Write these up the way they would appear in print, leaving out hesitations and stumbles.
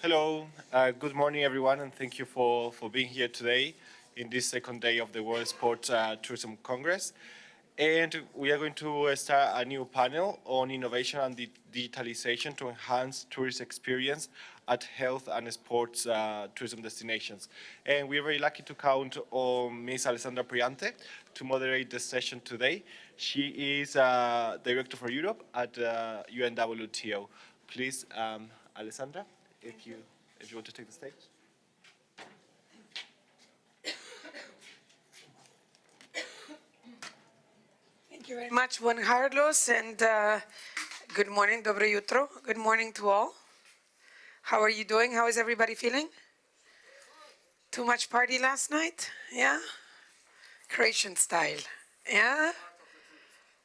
Hello, good morning everyone, and thank you for being here today in this second day of the World Sport Tourism Congress. And we are going to start a new panel on innovation and digitalization to enhance tourist experience at health and sports tourism destinations. And we're very lucky to count on Ms. Alessandra Priante to moderate the session today. She is Director for Europe at UNWTO. Please, Alessandra, if you want to take the stage. Thank you very much, Juan Carlos, and good morning, dobro jutro. Good morning to all. How are you doing? How is everybody feeling? Too much party last night? Yeah? Croatian style. Yeah?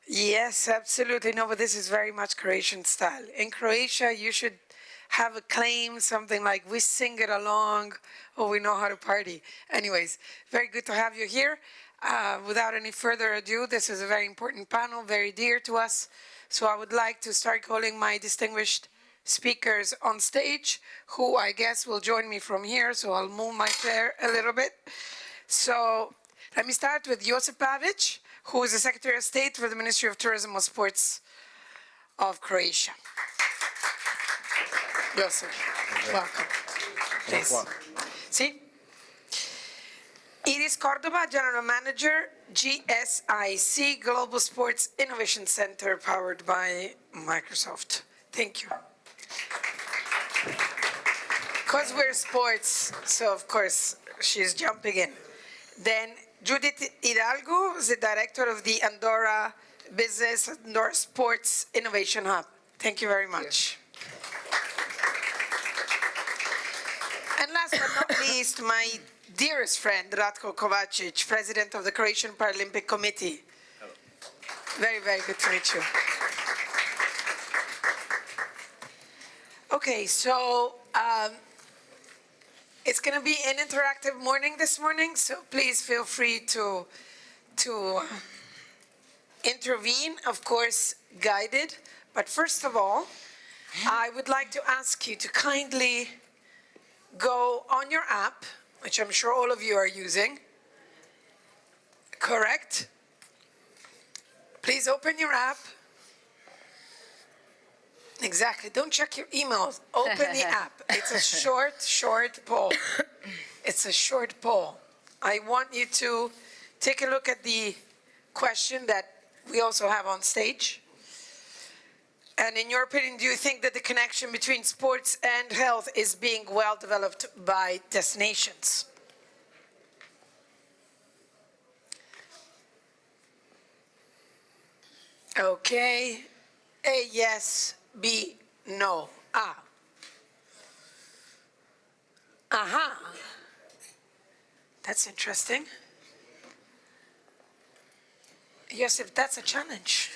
Yes, absolutely. No, but this is very much Croatian style. In Croatia, you should have a claim, something like we sing it along, or we know how to party. Anyways, very good to have you here. Without any further ado, this is a very important panel, very dear to us. So I would like to start calling my distinguished speakers on stage, who I guess will join me from here. So I'll move my chair a little bit. So let me start with Josip Pavic, who is the Secretary of State for the Ministry of Tourism and Sports of Croatia. Josip, welcome. Please. See? Iris Cordova, General Manager, GSIC, Global Sports Innovation Center, powered by Microsoft. Thank you. Because we're sports, so of course she's jumping in. Then Judith Hidalgo is the Director of the Andorra Business, Andorra Sports Innovation Hub. Thank you very much. And last but not least, my dearest friend, Ratko Kovacic, President of the Croatian Paralympic Committee. Hello. Very, very good to meet you. Okay, so it's going to be an interactive morning this morning, so please feel free to intervene, of course, guided. But first of all, I would like to ask you to kindly go on your app, which I'm sure all of you are using. Correct? Please open your app. Exactly. Don't check your emails. Open the app. It's a short poll. It's a short poll. I want you to take a look at the question that we also have on stage. And in your opinion, do you think that the connection between sports and health is being well developed by destinations? Okay. A, yes. B, no. Ah. Aha. That's interesting. Josip, that's a challenge.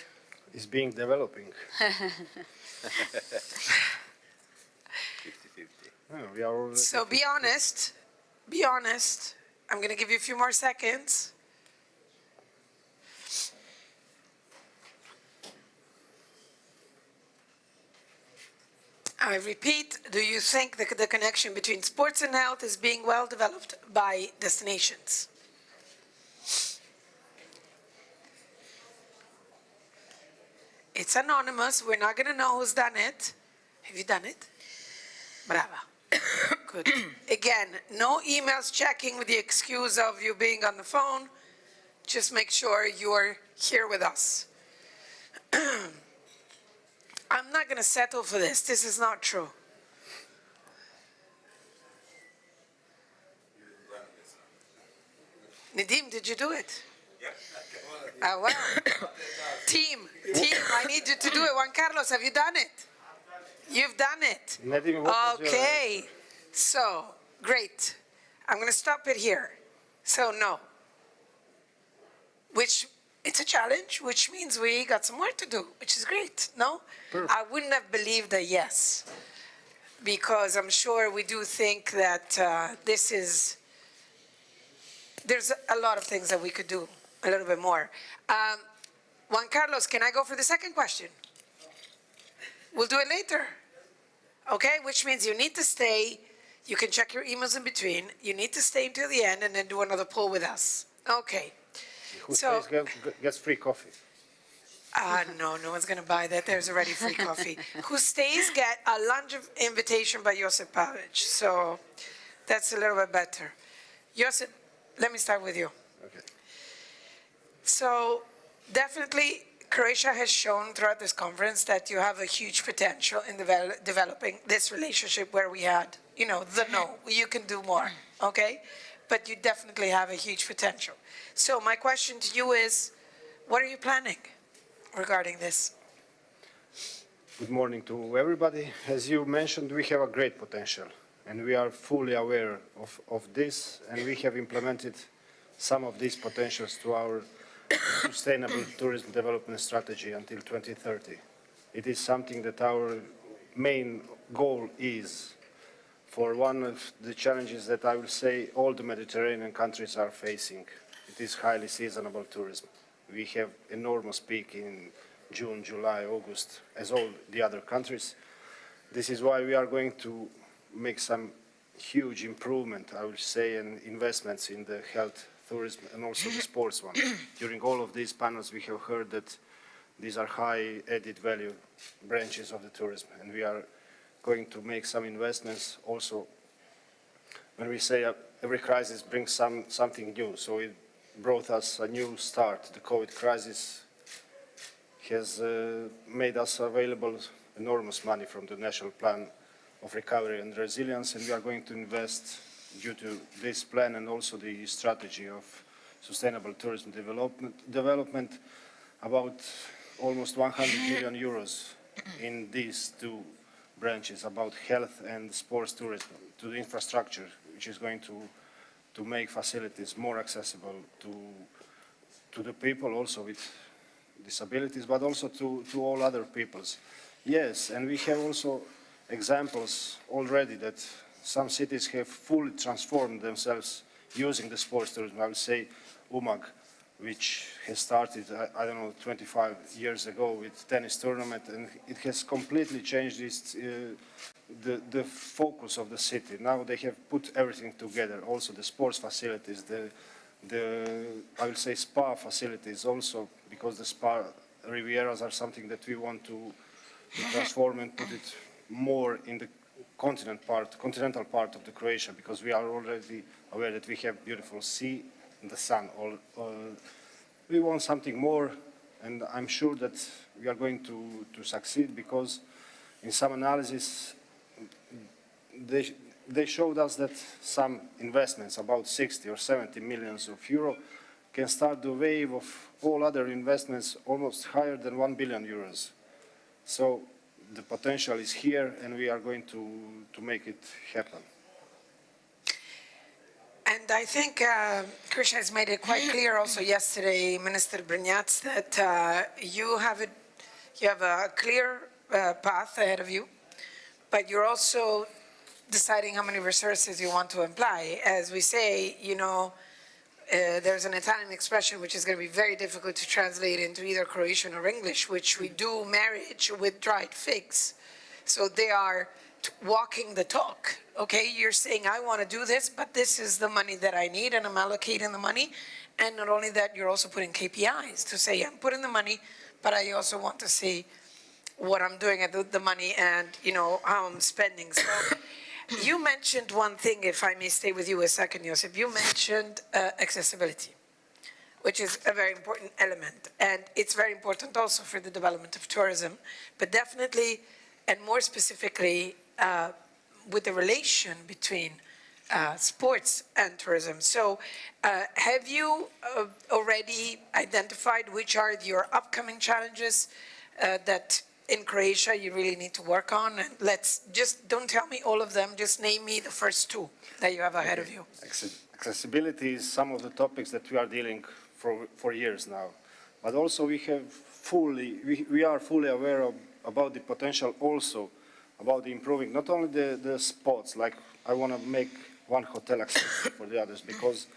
It's being developing. 50-50. So be honest. Be honest. I'm going to give you a few more seconds. I repeat, do you think that the connection between sports and health is being well developed by destinations? It's anonymous. We're not going to know who's done it. Have you done it? Brava. Good. Again, no emails checking with the excuse of you being on the phone. Just make sure you're here with us. I'm not going to settle for this. This is not true. Nadim, did you do it? Yeah. Well. Team, I need you to do it. Juan Carlos, have you done it? You've done it. Nadim, what was your Okay. So, great. I'm going to stop it here. So, no. Which, it's a challenge, which means we got some work to do, which is great, no? Perfect. I wouldn't have believed a yes, because I'm sure we do think that there's a lot of things that we could do a little bit more. Juan Carlos, can I go for the second question? We'll do it later. Okay, which means you need to stay. You can check your emails in between. You need to stay until the end and then do another poll with us. Okay. Who So- stays gets free coffee. No, no one's going to buy that. There's already free coffee. Who stays get a lunch invitation by Josip Pavic. So that's a little bit better. Josip, let me start with you. Okay. So definitely Croatia has shown throughout this conference that you have a huge potential in developing this relationship where we had, the no, you can do more, okay? But you definitely have a huge potential. So my question to you is, what are you planning regarding this? Good morning to everybody. As you mentioned, we have a great potential, and we are fully aware of this, and we have implemented some of these potentials to our sustainable tourism development strategy until 2030. It is something that our main goal is for one of the challenges that I will say all the Mediterranean countries are facing. It is highly seasonable tourism. We have enormous peak in June, July, August, as all the other countries. This is why we are going to make some huge improvement, I will say, and investments in the health, tourism, and also the sports one. During all of these panels, we have heard that these are high added value branches of the tourism, and we are going to make some investments also. When we say every crisis brings something new, so it brought us a new start. The COVID crisis has made us available enormous money from the National Plan of Recovery and Resilience, and we are going to invest due to this plan and also the strategy of sustainable tourism development about almost 100 million euros in these two branches about health and sports tourism, to the infrastructure, which is going to make facilities more accessible to the people also with disabilities, but also to all other peoples. Yes, and we have also examples already that some cities have fully transformed themselves using the sports tourism. I would say Umag, which has started, I don't know, 25 years ago with tennis tournament, and it has completely changed the focus of the city. Now they have put everything together, also the sports facilities, I will say spa facilities also, because the spa Rivieras are something that we want to transform and put it more in the continental part of the Croatia, because we are already aware that we have beautiful sea and the sun. We want something more, and I'm sure that we are going to succeed, because in some analysis they showed us that some investments, about 60 or 70 millions of euro, can start the wave of all other investments almost higher than 1 billion euros. So the potential is here, and we are going to make it happen. And I think Krishna has made it quite clear also yesterday, Minister Brnjac, that you have a clear path ahead of you, but you're also deciding how many resources you want to apply. As we say, there's an Italian expression which is going to be very difficult to translate into either Croatian or English, which we do marriage with dried figs. So they are walking the talk. Okay, you're saying, I want to do this, but this is the money that I need, and I'm allocating the money. And not only that, you're also putting KPIs to say, I'm putting the money, but I also want to see what I'm doing with the money and, how I'm spending. So you mentioned one thing, if I may stay with you a second, Josip. You mentioned accessibility, which is a very important element. And it's very important also for the development of tourism, but definitely, and more specifically, with the relation between sports and tourism. So have you already identified which are your upcoming challenges that in Croatia you really need to work on? And don't tell me all of them, just name me the first two that you have ahead of you. Accessibility is some of the topics that we are dealing for years now. But also we are fully aware about the potential also about improving not only the spots, like I want to make one hotel accessible for the others, because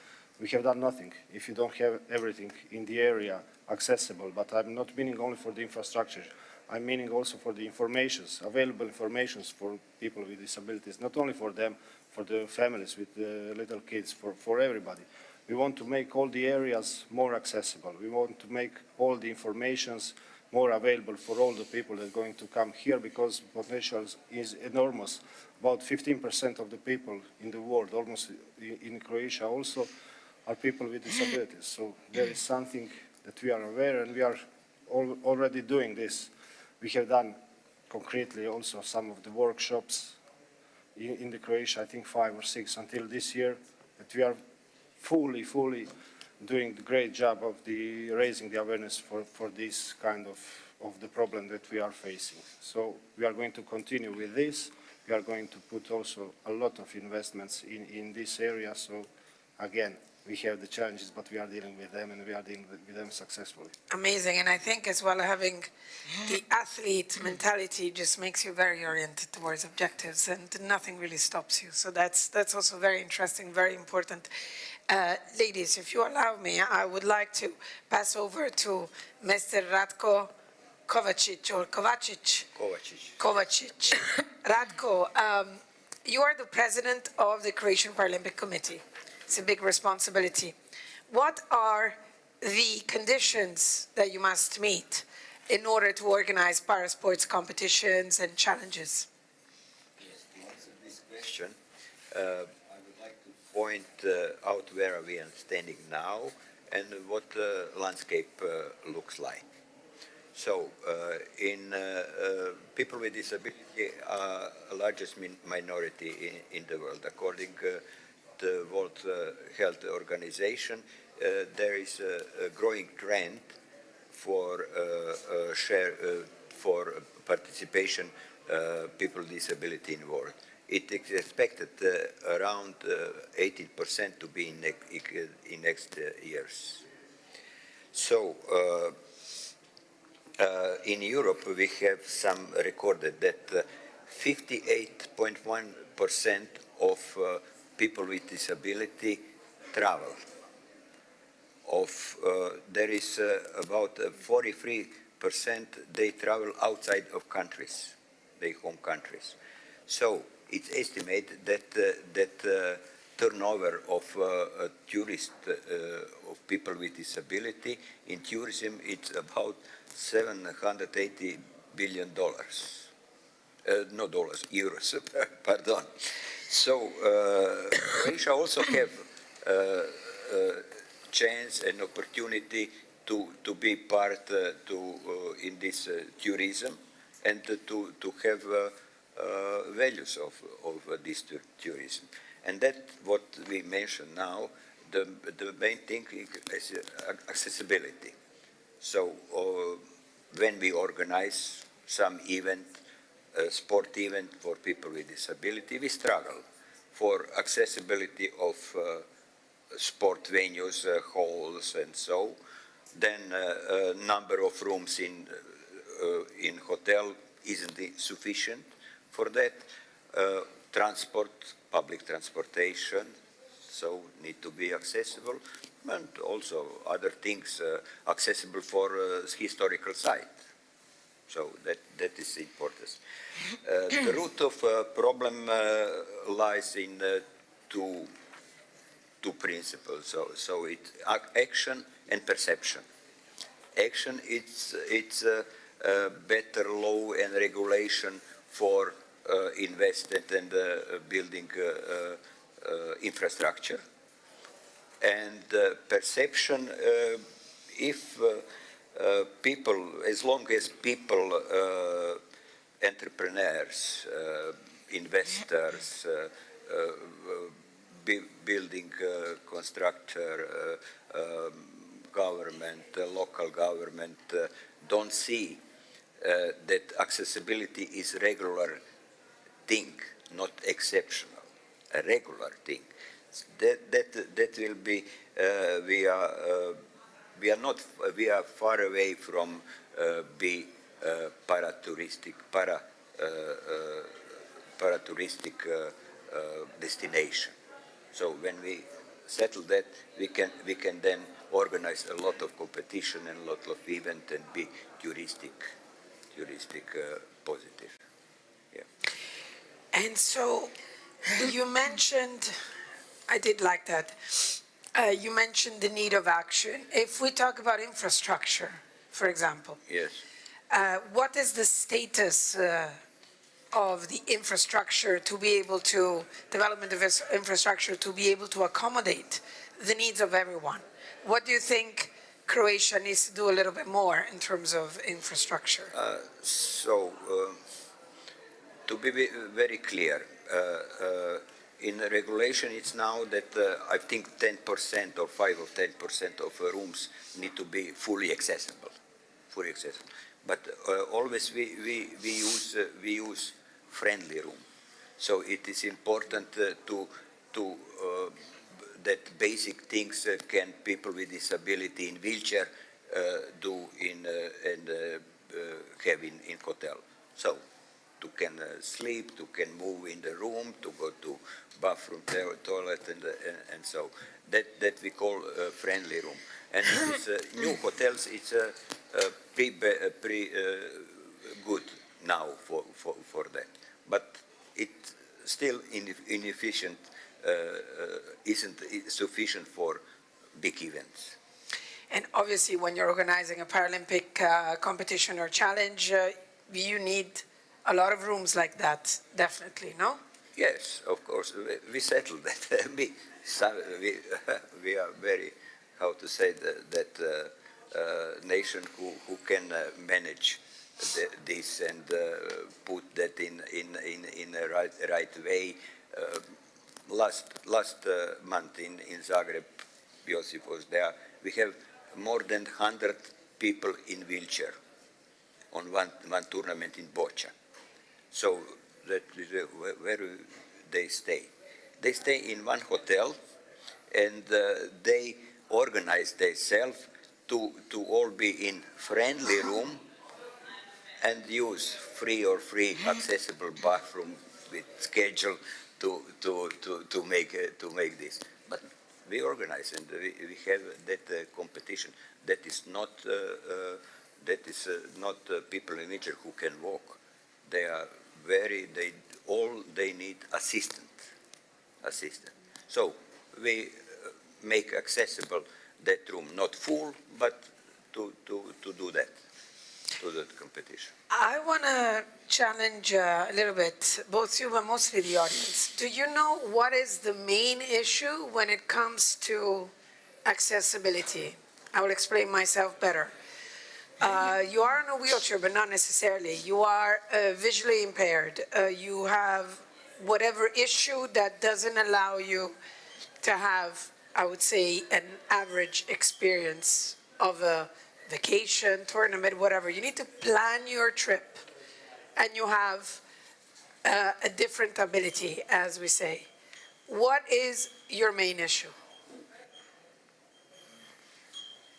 we have done nothing if you don't have everything in the area accessible. But I'm not meaning only for the infrastructure. I'm meaning also for the informations, available informations for people with disabilities, not only for them, for the families with the little kids, for everybody. We want to make all the areas more accessible. We want to make all the informations more available for all the people that are going to come here, because potential is enormous. About 15% of the people in the world, almost in Croatia also, are people with disabilities. So there is something that we are aware, and we are already doing this. We have done concretely also some of the workshops in the Croatia, I think 5 or 6 until this year, that we are fully doing the great job of raising the awareness for this kind of the problem that we are facing. So we are going to continue with this. We are going to put also a lot of investments in this area. So again, we have the challenges, but we are dealing with them, and we are dealing with them successfully. Amazing. And I think as well, having the athlete mentality just makes you very oriented towards objectives, and nothing really stops you. So that's also very interesting, very important. Ladies, if you allow me, I would like to pass over to Mr. Ratko Kovacic, or Kovacic. Kovacic. Ratko, you are the president of the Croatian Paralympic Committee. It's a big responsibility. What are the conditions that you must meet in order to organize parasports competitions and challenges? Yes, to answer this question, I would like to point out where we are standing now and what the landscape looks like. So, in people with disability are the largest minority in the world. According the World Health Organization, there is a growing trend for for participation people with disability in the world. It is expected around 18% to be in next years. So in Europe we have some recorded that 58.1% of people with disability travel. There is about 43% they travel outside of countries, their home countries. So it's estimated that turnover of tourists, of people with disability in tourism, it's about $780 billion. No dollars, euros, pardon. So Croatia also have chance and opportunity to be part in this tourism and to have values of this tourism. And that's what we mentioned now. The main thing is accessibility. So when we organize some event, sport event for people with disability, we struggle for accessibility of sport venues, halls, and so. Then number of rooms in hotel isn't sufficient for that. Transport, public transportation, so need to be accessible, and also other things accessible for historical site. So that is important. The root of problem lies in two principles. So it's action and perception. action, it's better law and regulation for investment and building infrastructure. And perception, if people, as long as people, entrepreneurs, investors, building constructor, government, local government, don't see that accessibility is a regular thing, not exceptional, a regular thing. That will be, we are far away from be para-touristic destination. So when we settle that, we can then organize a lot of competition and a lot of event and be touristic positive. Yeah. And so you mentioned, I did like that, you mentioned the need of action. If we talk about infrastructure, for example, Yes. what is the status of the infrastructure to be able to, development of infrastructure to be able to accommodate the needs of everyone? What do you think Croatia needs to do a little bit more in terms of infrastructure? To be very clear, in the regulation it's now that I think 10% or 5 or 10% of rooms need to be fully accessible. But always we use friendly room. So it is important to that basic things can people with disability in wheelchair do and have in hotel. So to can sleep, to can move in the room, to go to bathroom, toilet, and so that we call friendly room. And it's new hotels. It's pretty good now for that, but it still inefficient. Isn't sufficient for big events. And obviously, when you're organizing a Paralympic competition or challenge, you need a lot of rooms like that, definitely, no? Yes, of course. We settled that. We are very, how to say, that nation who can manage this and put that in a right way. Last month in Zagreb, Josip was there. We have more than 100 people in wheelchair on one tournament in Bocha. So that is where they stay. They stay in one hotel, and they organize themselves to all be in friendly room and use free accessible bathroom with schedule to make this. But we organize and we have that competition. That is not people in wheelchair who can walk. They are they need assistant. So we make accessible that room, not full, but to do that. To the competition. I want to challenge a little bit, both you but mostly the audience. Do you know what is the main issue when it comes to accessibility? I will explain myself better. You are in a wheelchair, but not necessarily. You are visually impaired. You have whatever issue that doesn't allow you to have, I would say, an average experience of a vacation, tournament, whatever. You need to plan your trip, and you have a different ability, as we say. What is your main issue?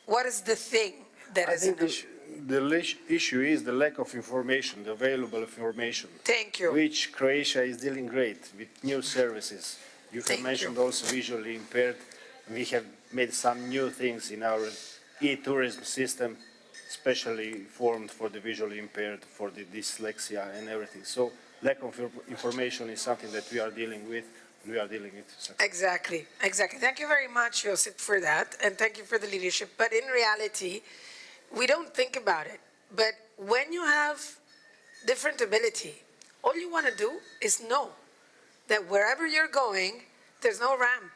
What is the thing that is an issue? The issue is the lack of information, the available information. Thank you. Which Croatia is dealing great with new services. You have mentioned also visually impaired. We have made some new things in our e-tourism system, especially formed for the visually impaired, for the dyslexia and everything. So lack of information is something that we are dealing with, and we are dealing with. Exactly. Thank you very much, Josip, for that, and thank you for the leadership. But in reality, we don't think about it, but when you have different ability, all you want to do is know that wherever you're going, there's no ramp.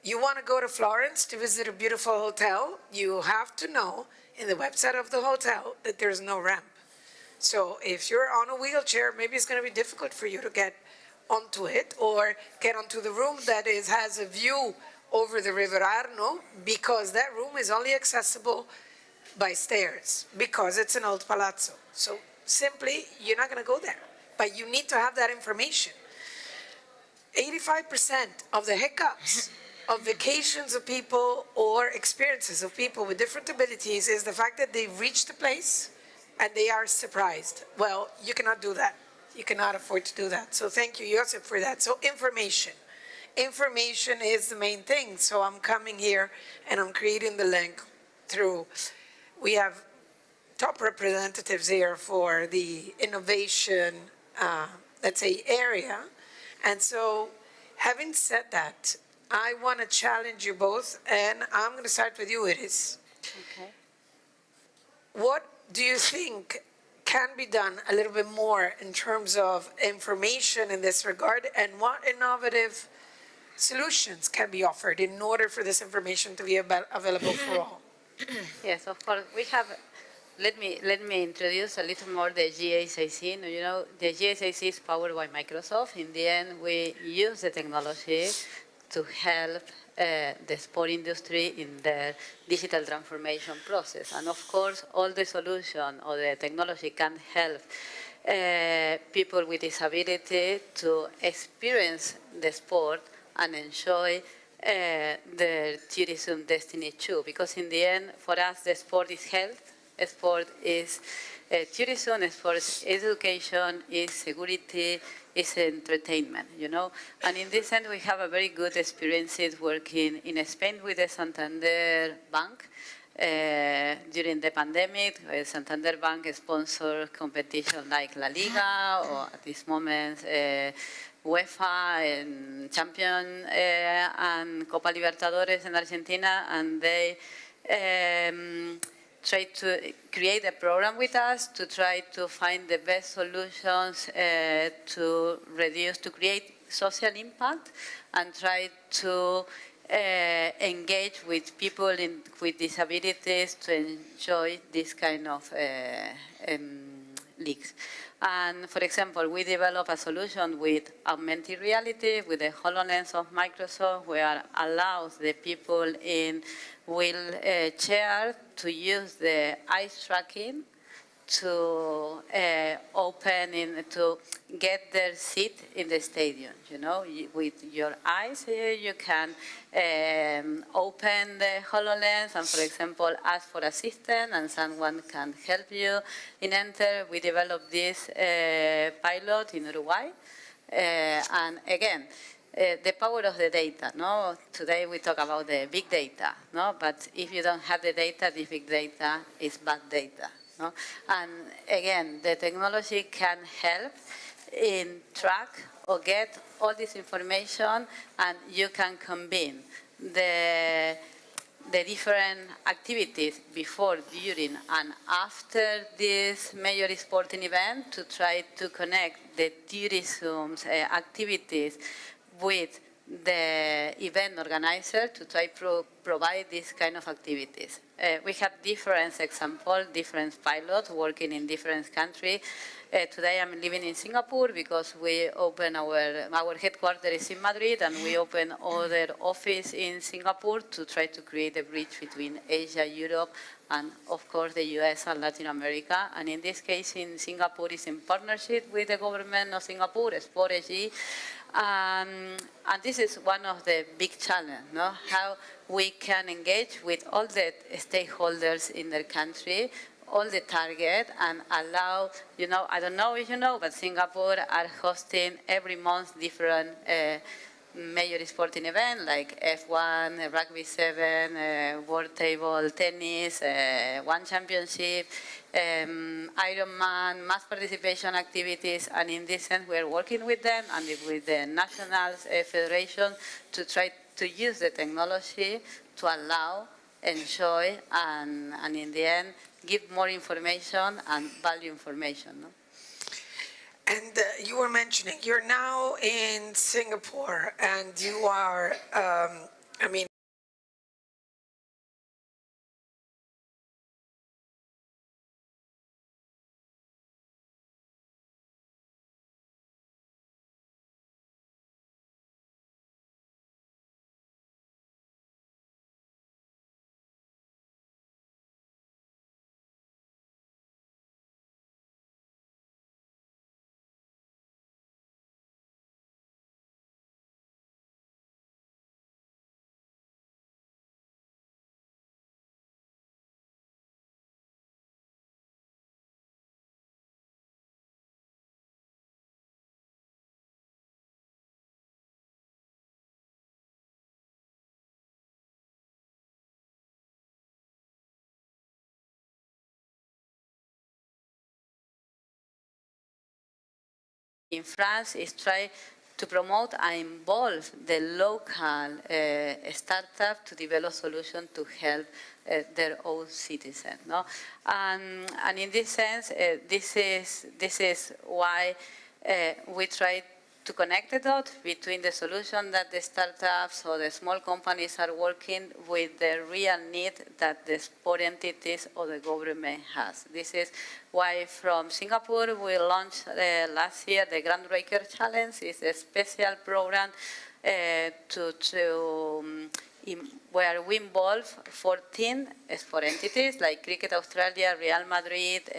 You want to go to Florence to visit a beautiful hotel, you have to know in the website of the hotel that there's no ramp. So if you're on a wheelchair, maybe it's going to be difficult for you to get onto it or get onto the room that has a view over the River Arno, because that room is only accessible by stairs because it's an old palazzo. So simply, you're not going to go there, but you need to have that information. 85% of the hiccups of vacations of people or experiences of people with different abilities is the fact that they reach the place and they are surprised. Well, you cannot do that. You cannot afford to do that. So thank you, Josep, for that. So information. Information is the main thing. So I'm coming here and I'm creating the link through, we have top representatives here for the innovation, let's say, area. And so having said that, I want to challenge you both, and I'm going to start with you, Iris. Okay. What do you think can be done a little bit more in terms of information in this regard, and what innovative solutions can be offered in order for this information to be available for all? Yes, of course. We have, let me introduce a little more the GSAC. You know, the GSAC is powered by Microsoft. In the end, we use the technology to help the sport industry in their digital transformation process. And of course, all the solution or the technology can help people with disability to experience the sport and enjoy their tourism destiny too. Because in the end, for us, the sport is health, sport is tourism, sport is education, is security, is entertainment, you know. And in this end, we have a very good experiences working in Spain with the Santander Bank. During the pandemic, Santander Bank sponsored competitions like La Liga, or at this moment, UEFA and Champions and Copa Libertadores in Argentina, and they try to create a program with us to try to find the best solutions to reduce, to create social impact and try to engage with people with disabilities to enjoy this kind of leagues. And for example, we developed a solution with augmented reality, with the HoloLens of Microsoft, where allows the people in wheelchair to use the eyes tracking to to get their seat in the stadium. You know, with your eyes, you can open the HoloLens and, for example, ask for assistance, and someone can help you in enter. We developed this pilot in Uruguay, and again, the power of the data, no? Today we talk about the big data, no? But if you don't have the data, the big data is bad data, no? And again, the technology can help in track or get all this information, and you can combine the different activities before, during, and after this major sporting event to try to connect the tourism activities with the event organizer to try to provide this kind of activities. We have different examples, different pilots working in different countries. Today I'm living in Singapore because we open our headquarters is in Madrid, and we open other office in Singapore to try to create a bridge between Asia, Europe, and of course the US and Latin America. And in this case in Singapore is in partnership with the government of Singapore, Sport SG. And this is one of the big challenges, no? How we can engage with all the stakeholders in their country, all the target, and allow, you know, I don't know if you know, but Singapore are hosting every month different major sporting events like F1, Rugby 7, World Table Tennis, One Championship, Ironman, mass participation activities, and in this sense we are working with them and with the national federation to try to use the technology to allow enjoy, and in the end, give more information and value information. No? And you were mentioning you're now in Singapore, and you are, I mean, in France is try to promote and involve the local startup to develop solutions to help their own citizens. No? And in this sense, this is why we try to connect the dots between the solution that the startups or the small companies are working with the real need that the sport entities or the government has. This is why from Singapore we launched last year the Groundbreaker Challenge. It's a special program where we involve 14 sport entities like Cricket Australia, Real Madrid,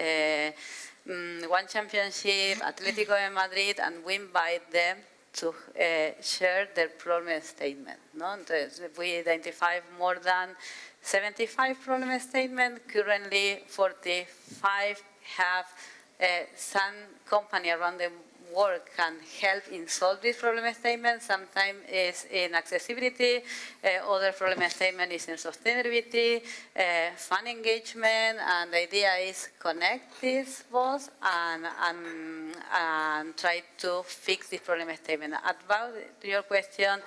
One Championship, Atletico de Madrid, and we invite them to share their problem statement. No? We identified more than 75 problem statements. Currently, 45 have some company around the world can help in solve this problem statement. Sometimes it's in accessibility, other problem statement is in sustainability, fun engagement, and the idea is connect these both and try to fix this problem statement. About your question,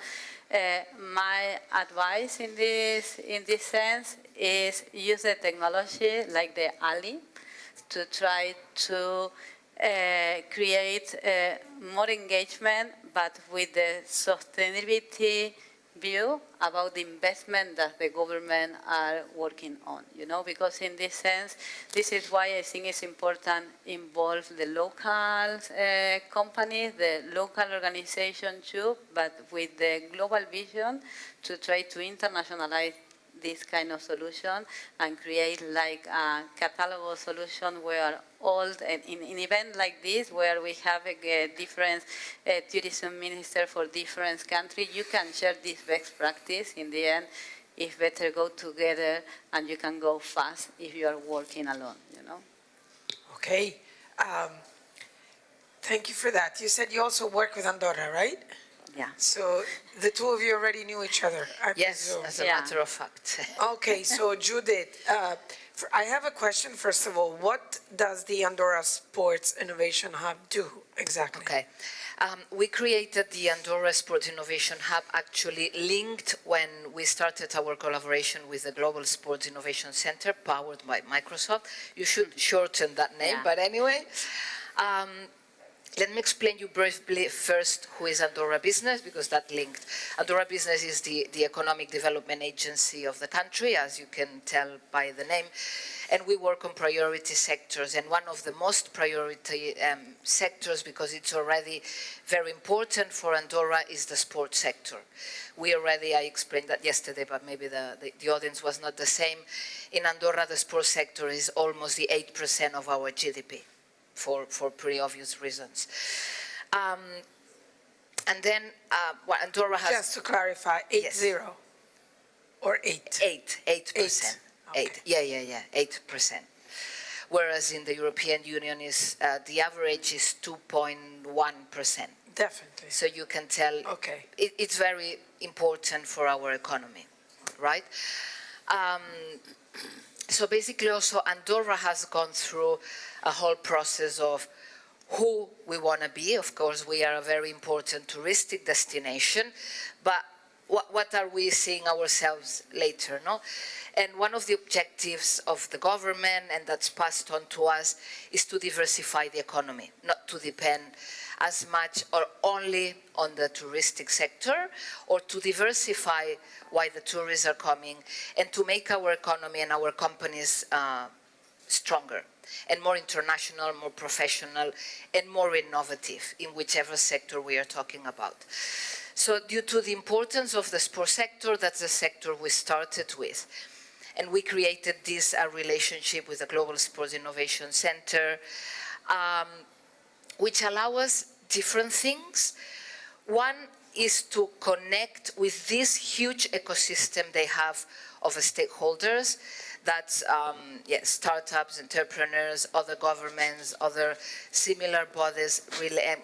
my advice in this sense is use the technology like the Ali to try to create more engagement, but with the sustainability view about the investment that the government are working on, you know, because in this sense, this is why I think it's important involve the local companies, the local organization too, but with the global vision to try to internationalize this kind of solution and create like a catalog solution where all, in an event like this, where we have a different tourism minister for different countries, you can share this best practice. In the end, it's better go together and you can go fast if you are working alone, you know? okay. Thank you for that. You said you also work with Andorra, right? Yeah. So the two of you already knew each other, I Yes, presume. as a matter of fact. Okay, so Judith, I have a question, first of all. What does the Andorra Sports Innovation Hub do exactly? Okay. We created the Andorra Sport Innovation Hub actually linked when we started our collaboration with the Global Sports Innovation Center powered by Microsoft. You should shorten that name, but anyway. Let me explain you briefly first who is Andorra Business, because that linked. Andorra Business is the economic development agency of the country, as you can tell by the name, and we work on priority sectors, and one of the most priority sectors, because it's already very important for Andorra, is the sports sector. We already, I explained that yesterday, but maybe the audience was not the same. In Andorra, the sports sector is almost the 8% of our GDP. For pretty obvious reasons. And then what Andorra has... Just to clarify, 80 Yes. or 8? 8%. Okay. 8%. Whereas in the European Union, is the average is 2.1%. Definitely. So you can tell Okay. it's very important for our economy, right? So basically also Andorra has gone through a whole process of who we want to be. Of course, we are a very important touristic destination, but what are we seeing ourselves later, no? And one of the objectives of the government, and that's passed on to us, is to diversify the economy, not to depend as much or only on the touristic sector, or to diversify why the tourists are coming, and to make our economy and our companies stronger and more international, more professional, and more innovative in whichever sector we are talking about. So due to the importance of the sports sector, that's the sector we started with. And we created this relationship with the Global Sports Innovation Center, which allow us different things. One is to connect with this huge ecosystem they have of stakeholders. That's startups, entrepreneurs, other governments, other similar bodies,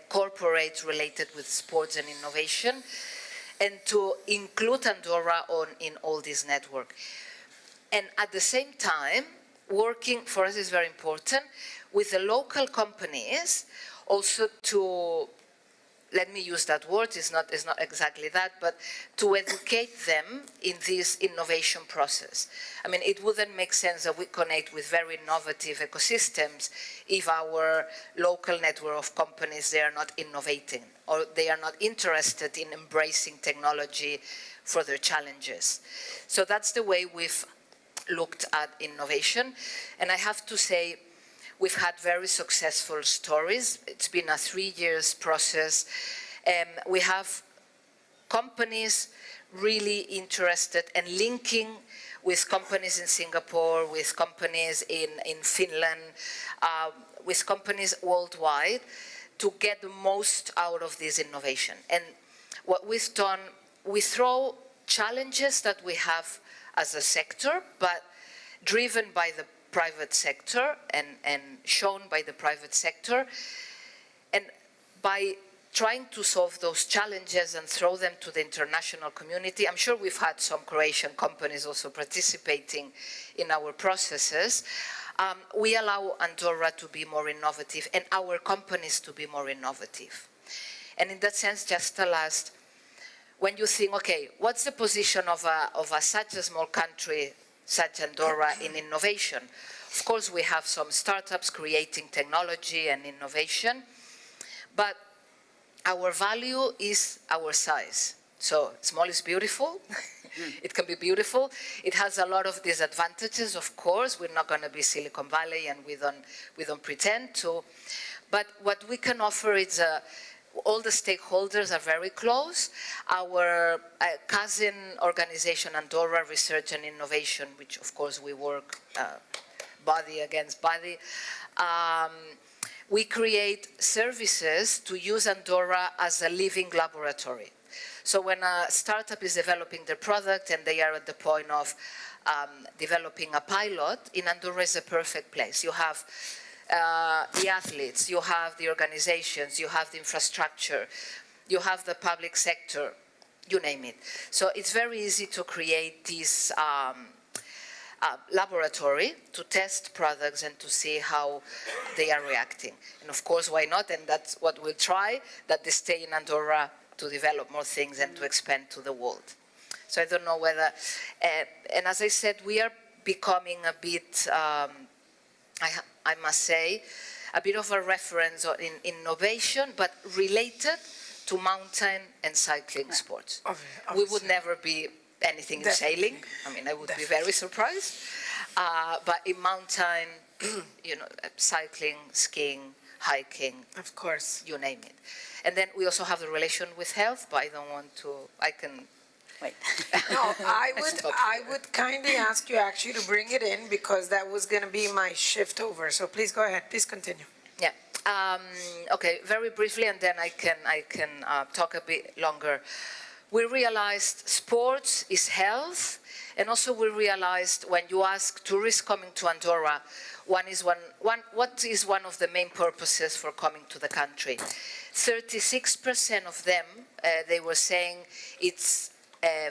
corporates related with sports and innovation, and to include Andorra in all this network. And at the same time, working, for us is very important, with the local companies also to, let me use that word, it's not exactly that, but to educate them in this innovation process. I mean, it wouldn't make sense that we connect with very innovative ecosystems if our local network of companies, they are not innovating, or they are not interested in embracing technology for their challenges. So that's the way we've looked at innovation. And I have to say, we've had very successful stories. It's been a 3-year process. We have companies really interested and linking with companies in Singapore, with companies in Finland, with companies worldwide to get the most out of this innovation. And what we've done, we throw challenges that we have as a sector, but driven by the private sector and shown by the private sector. And by trying to solve those challenges and throw them to the international community, I'm sure we've had some Croatian companies also participating in our processes, we allow Andorra to be more innovative and our companies to be more innovative. And in that sense, just the last, when you think, okay, what's the position of such a small country, such Andorra, in innovation? Of course, we have some startups creating technology and innovation, but our value is our size. So small is beautiful. It can be beautiful. It has a lot of disadvantages, of course. We're not going to be Silicon Valley, and we don't pretend to. But what we can offer is all the stakeholders are very close. Our cousin organization, Andorra Research and Innovation, which of course we work body against body, we create services to use Andorra as a living laboratory. So when a startup is developing their product and they are at the point of developing a pilot, in Andorra is a perfect place. You have the athletes, you have the organizations, you have the infrastructure, you have the public sector, you name it. So it's very easy to create this laboratory to test products and to see how they are reacting. And of course, why not? And that's what we'll try, that they stay in Andorra to develop more things and to expand to the world. So I don't know whether, and as I said, we are becoming a bit, I must say, a bit of a reference in innovation, but related to mountain and cycling sports. We would never be anything in sailing. I mean, I would be very surprised. But in mountain, you know, cycling, skiing, hiking. Of course. You name it. And then we also have the relation with health, but I don't want to, I can wait. No, I would kindly ask you actually to bring it in, because that was going to be my shift over. So please go ahead. Please continue. Yeah. Okay, very briefly, and then I can talk a bit longer. We realized sports is health, and also we realized when you ask tourists coming to Andorra, what is one of the main purposes for coming to the country? 36% of them, they were saying it's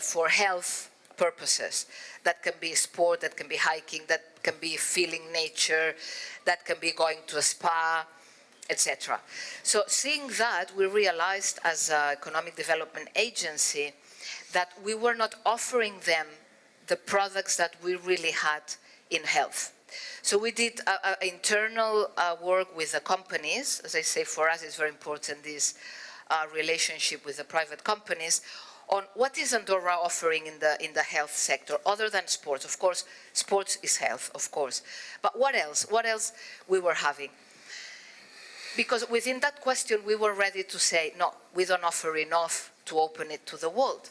for health purposes. That can be sport, that can be hiking, that can be feeling nature, that can be going to a spa, etc. So seeing that, we realized as an economic development agency that we were not offering them the products that we really had in health. So we did internal work with the companies. As I say, for us it's very important, this relationship with the private companies, on what is Andorra offering in the health sector, other than sports. Of course, sports is health, of course. But what else? What else we were having? Because within that question, we were ready to say, no, we don't offer enough to open it to the world.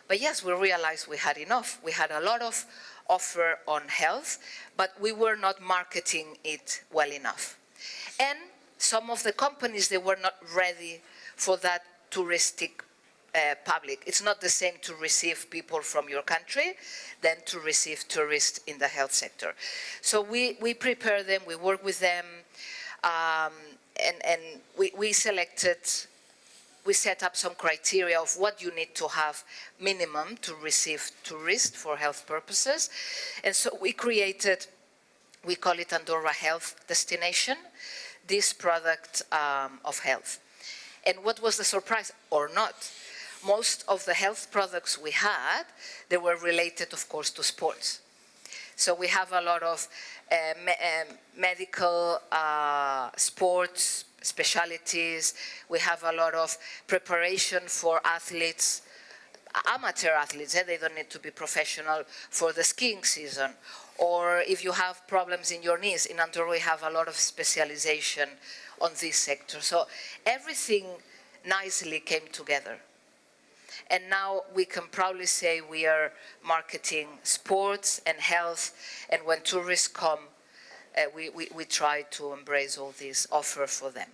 But yes, we realized we had enough. We had a lot of offer on health, but we were not marketing it well enough. And some of the companies, they were not ready for that touristic public. It's not the same to receive people from your country than to receive tourists in the health sector. So we prepare them, we work with them, and we set up some criteria of what you need to have minimum to receive tourists for health purposes. And so we created, we call it Andorra Health Destination, this product of health. And what was the surprise, or not? Most of the health products we had, they were related, of course, to sports. So we have a lot of medical sports specialties. We have a lot of preparation for athletes, amateur athletes. They don't need to be professional, for the skiing season. Or if you have problems in your knees, in Andorra we have a lot of specialization on this sector. So everything nicely came together. And now we can proudly say we are marketing sports and health, and when tourists come, we try to embrace all this offer for them.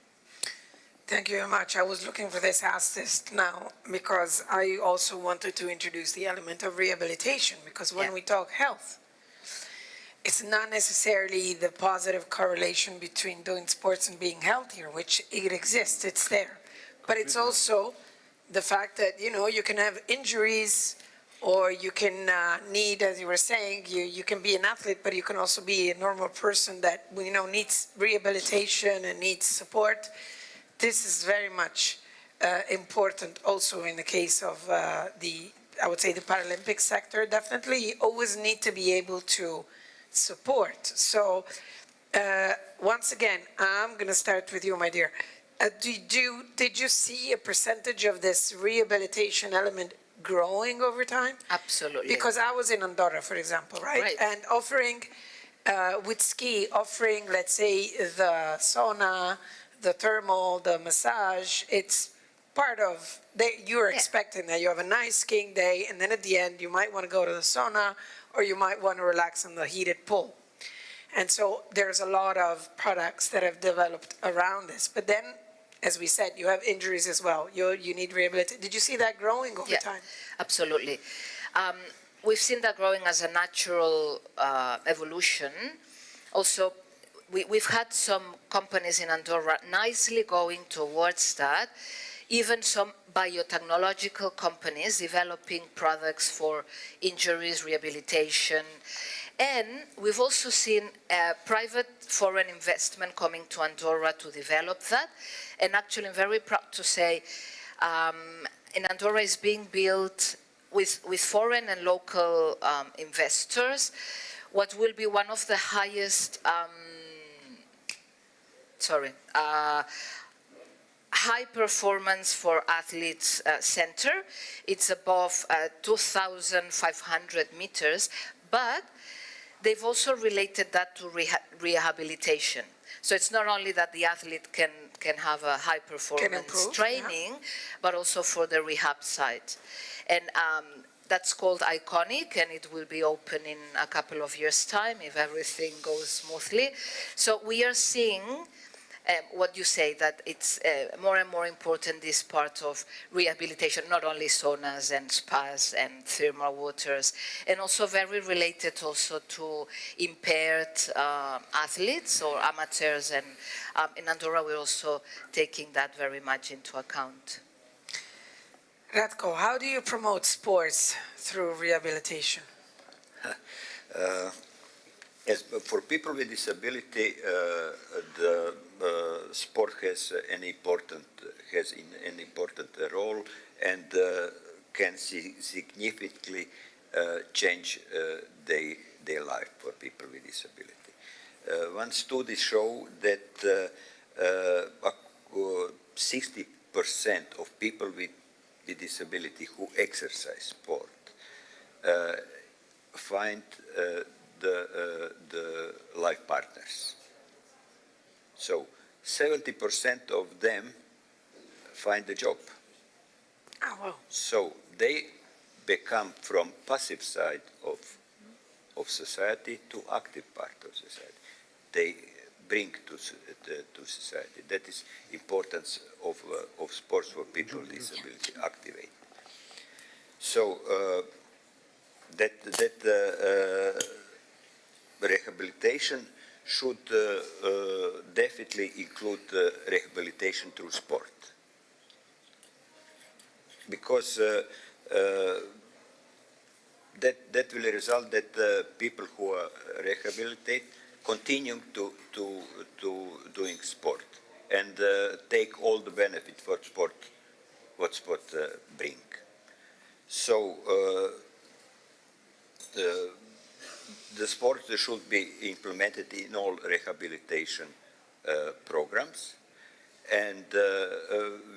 Thank you very much. I was looking for this aspect now because I also wanted to introduce the element of rehabilitation, because when we talk health, it's not necessarily the positive correlation between doing sports and being healthier, which it exists, it's there. But it's also the fact that, you know, you can have injuries, or you can need, as you were saying, you can be an athlete, but you can also be a normal person that, you know, needs rehabilitation and needs support. This is very much important also in the case of I would say the Paralympic sector, definitely. You always need to be able to support. So once again, I'm going to start with you, my dear. Did you see a percentage of this rehabilitation element growing over time? Absolutely. Because I was in Andorra, for example, right? And offering, with ski, offering, let's say, the sauna, the thermal, the massage, it's part of, you're expecting that you have a nice skiing day, and then at the end, you might want to go to the sauna, or you might want to relax in the heated pool. And so there's a lot of products that have developed around this. But then, as we said, you have injuries as well. You need rehabilitation. Did you see that growing over time? Absolutely. We've seen that growing as a natural evolution. Also, we've had some companies in Andorra nicely going towards that, even some biotechnological companies developing products for injuries, rehabilitation. And we've also seen private foreign investment coming to Andorra to develop that. And actually, I'm very proud to say, in Andorra is being built with foreign and local investors, what will be one of the highest, high performance for athletes center. It's above 2,500 meters, but they've also related that to rehabilitation. So it's not only that the athlete can have a high performance training, but also for the rehab side. And that's called Iconic, and it will be open in a couple of years' time if everything goes smoothly. So we are seeing what you say, that it's more and more important, this part of rehabilitation, not only saunas and spas and thermal waters, and also very related also to impaired athletes or amateurs. And in Andorra, we're also taking that very much into account. Ratko, how do you promote sports through rehabilitation? Yes, for people with disability, the sport has an important role, and can significantly change their life for people with disability. One study showed that 60% of people with disability who exercise sport find the life partners. So 70% of them find a job. Oh, wow. So they become from passive side of society to active part of society. They bring to society. That is importance of sports for people with disability, activate. So rehabilitation should definitely include rehabilitation through sport. Because that will result that people who are rehabilitated continue to doing sport and take all the benefit for sport, what sport bring. So the sport should be implemented in all rehabilitation programs, and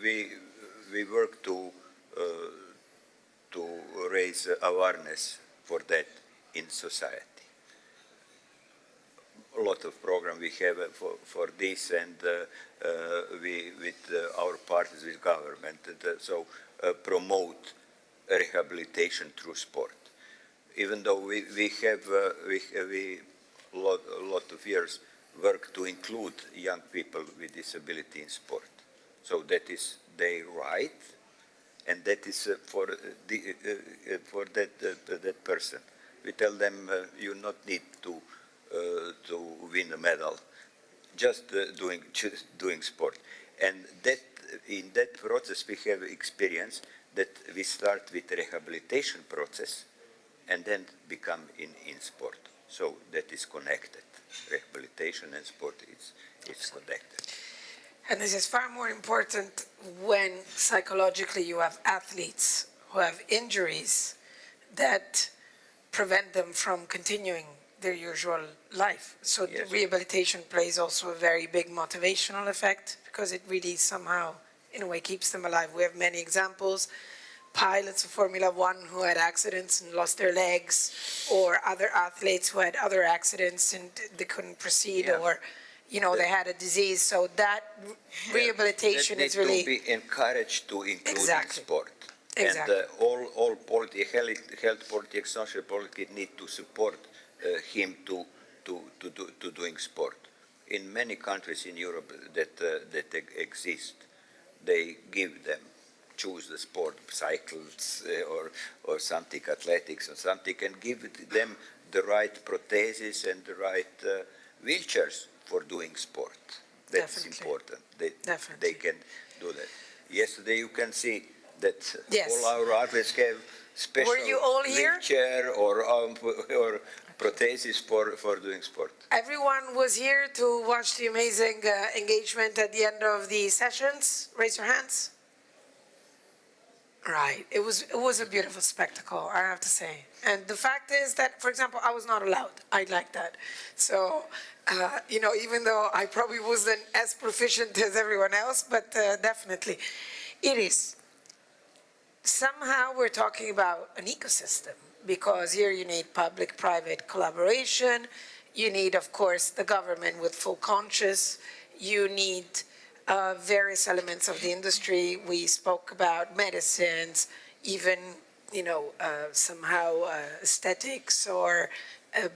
we work to raise awareness for that in society. A lot of programs we have for this, and we with our partners with government, so promote rehabilitation through sport. Even though we have a lot of years work to include young people with disability in sport, so that is their right, and that is for that person. We tell them you not need to win a medal, just doing sport, and that in that process we have experience that we start with rehabilitation process and then become in sport. So that is connected. Rehabilitation and sport is connected. And this is far more important when psychologically you have athletes who have injuries that prevent them from continuing their usual life. So Yes. the rehabilitation plays also a very big motivational effect, because it really somehow, in a way, keeps them alive. We have many examples. Pilots of Formula One who had accidents and lost their legs, or other athletes who had other accidents and they couldn't proceed, Yeah. or, they had a disease. So that rehabilitation that is really... to be encouraged to include Exactly. in sport. Exactly. And all health politics, social politics need to support him to doing sport. In many countries in Europe that exist, they give them choose the sport, cycles or something, athletics or something, and give them the right prostheses and the right wheelchairs for doing sport. That's Definitely. important. Definitely. They can do that. Yesterday you can see that Yes. all our athletes have special Were you all here? wheelchair or prostheses for doing sport. Everyone was here to watch the amazing engagement at the end of the sessions. Raise your hands. Right. It was a beautiful spectacle, I have to say. And the fact is that, for example, I was not allowed. I like that. So, even though I probably wasn't as proficient as everyone else, but definitely it is. Somehow we're talking about an ecosystem, because here you need public-private collaboration. You need, of course, the government with full conscience. You need various elements of the industry. We spoke about medicines, even, somehow aesthetics or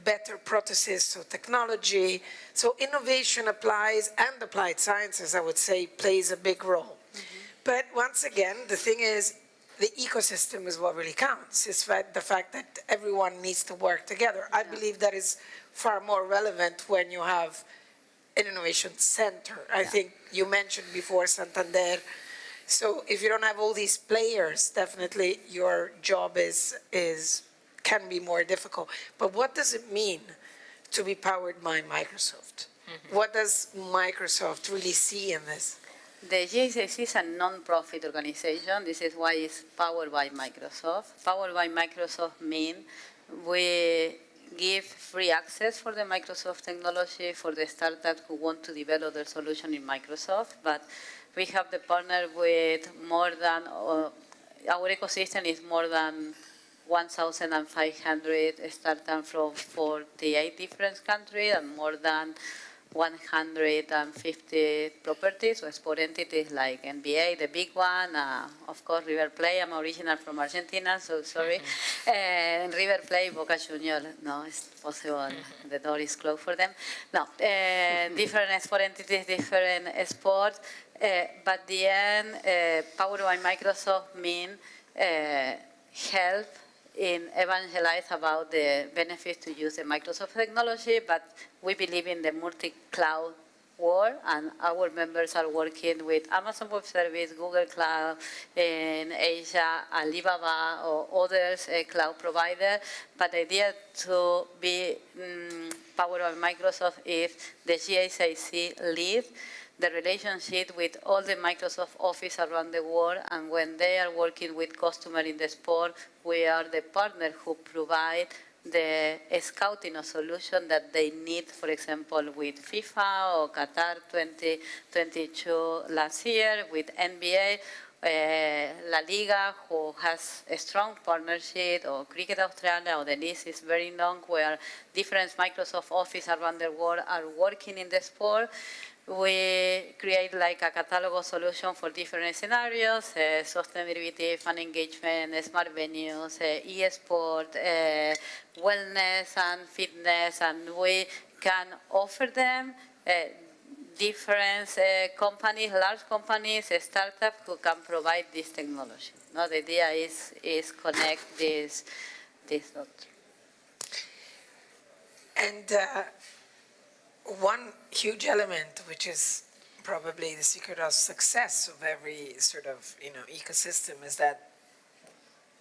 better prosthesis, so technology. So innovation applies, and applied sciences, I would say, plays a big role. But once again, the thing is, the ecosystem is what really counts. It's the fact that everyone needs to work together. I believe that is far more relevant when you have an innovation center. I think you mentioned before Santander. So if you don't have all these players, definitely your job can be more difficult. But what does it mean to be powered by Microsoft? What does Microsoft really see in this? The GSAC is a non-profit organization. This is why it's powered by Microsoft. Powered by Microsoft means we give free access for the Microsoft technology for the startups who want to develop their solution in Microsoft. But we have the partner with more than, our ecosystem is more than 1,500 startups from 48 different countries and more than 150 properties or sport entities like NBA, the big one, of course River Plate. I'm original from Argentina, so sorry. And River Plate, Boca Juniors, no, it's possible. The door is closed for them. No, different sport entities, different sports. But the end, powered by Microsoft means help in evangelize about the benefits to use the Microsoft technology, but we believe in the multi-cloud world, and our members are working with Amazon Web Service, Google Cloud in Asia, Alibaba or others, cloud provider. But the idea to be powered by Microsoft is the GSIC lead the relationship with all the Microsoft Office around the world, and when they are working with customers in the sport, we are the partner who provide the scouting of solution that they need, for example, with FIFA or Qatar 2022 last year, with NBA, La Liga, who has a strong partnership, or Cricket Australia, or the list is very long, where different Microsoft Office around the world are working in the sport. We create like a catalog solution for different scenarios, sustainability, fan engagement, smart venues, e-sport, wellness and fitness, and we can offer them different companies, large companies, startups who can provide this technology. No, the idea is connect this dot. And one huge element, which is probably the secret of success of every sort of ecosystem, is that